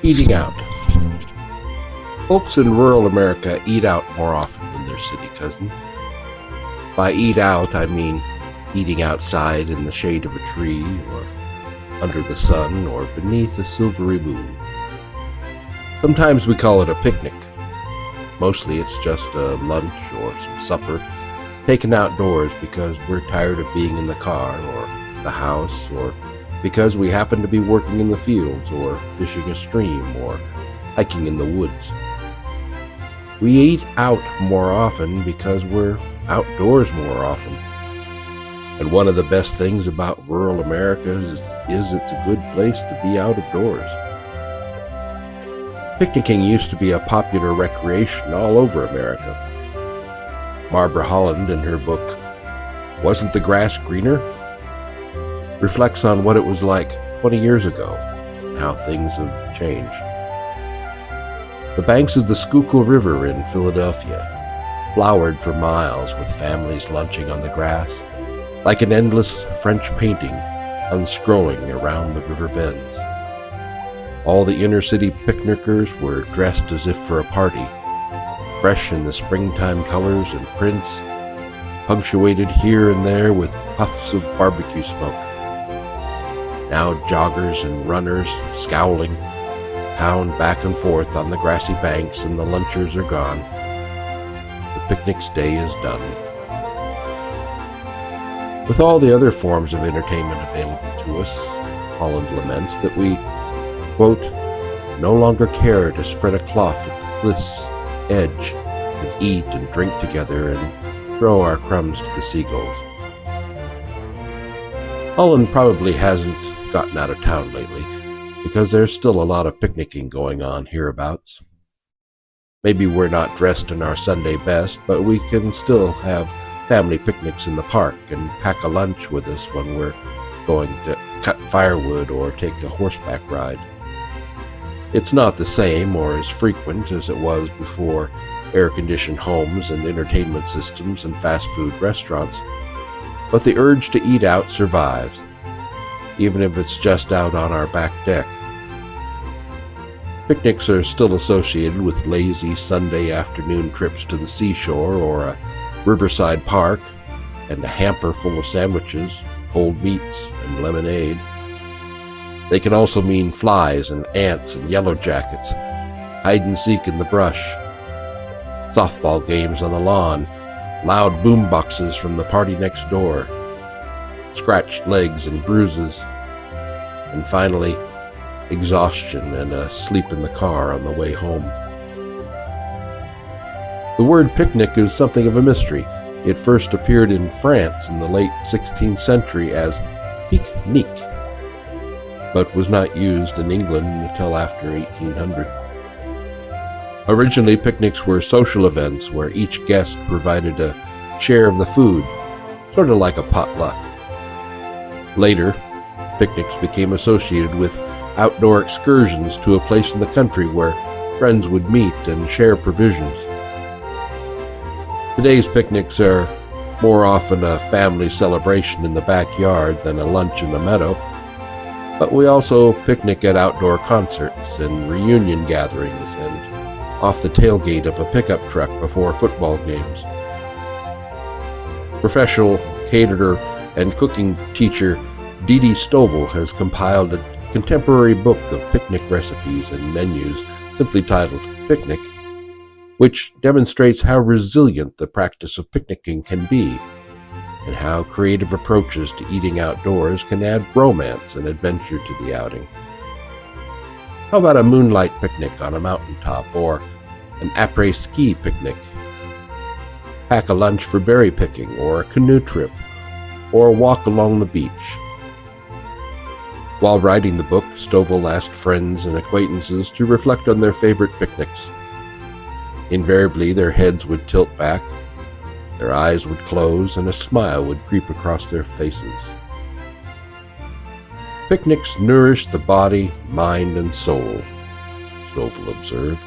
Eating out. Folks in rural America eat out more often than their city cousins. By eat out, I mean eating outside in the shade of a tree, or under the sun, or beneath a silvery moon. Sometimes we call it a picnic. Mostly it's just a lunch or some supper taken outdoors because we're tired of being in the car or the house, or because we happen to be working in the fields or fishing a stream or hiking in the woods. We eat out more often because we're outdoors more often. And one of the best things about rural America is it's a good place to be out of doors. Picnicking used to be a popular recreation all over America. Barbara Holland, in her book, Wasn't the Grass Greener?, reflects on what it was like 20 years ago and how things have changed. The banks of the Schuylkill River in Philadelphia flowered for miles with families lunching on the grass, like an endless French painting unscrolling around the river bends. All the inner-city picnickers were dressed as if for a party, fresh in the springtime colors and prints, punctuated here and there with puffs of barbecue smoke. Now joggers and runners, scowling, pound back and forth on the grassy banks, and the lunchers are gone. The picnic's day is done. With all the other forms of entertainment available to us, Holland laments that we, quote, no longer care to spread a cloth at the cliff's edge and eat and drink together and throw our crumbs to the seagulls. Holland probably hasn't gotten out of town lately because there's still a lot of picnicking going on hereabouts. Maybe we're not dressed in our Sunday best, but we can still have family picnics in the park and pack a lunch with us when we're going to cut firewood or take a horseback ride. It's not the same or as frequent as it was before air-conditioned homes and entertainment systems and fast food restaurants, but the urge to eat out survives, even if it's just out on our back deck. Picnics are still associated with lazy Sunday afternoon trips to the seashore or a riverside park and a hamper full of sandwiches, cold meats, and lemonade. They can also mean flies and ants and yellow jackets, hide and seek in the brush, softball games on the lawn, loud boom boxes from the party next door, scratched legs and bruises, and finally, exhaustion and a sleep in the car on the way home. The word picnic is something of a mystery. It first appeared in France in the late 16th century as pique-nique, but was not used in England until after 1800. Originally, picnics were social events where each guest provided a share of the food, sort of like a potluck. Later, picnics became associated with outdoor excursions to a place in the country where friends would meet and share provisions. Today's picnics are more often a family celebration in the backyard than a lunch in the meadow, but we also picnic at outdoor concerts and reunion gatherings and off the tailgate of a pickup truck before football games. Professional caterer and cooking teacher Dee Dee Stovall has compiled a contemporary book of picnic recipes and menus simply titled Picnic, which demonstrates how resilient the practice of picnicking can be and how creative approaches to eating outdoors can add romance and adventure to the outing. How about a moonlight picnic on a mountaintop or an après-ski picnic? Pack a lunch for berry picking or a canoe trip or a walk along the beach. While writing the book, Stovall asked friends and acquaintances to reflect on their favorite picnics. Invariably, their heads would tilt back, their eyes would close, and a smile would creep across their faces. Picnics nourish the body, mind, and soul, Stovall observed.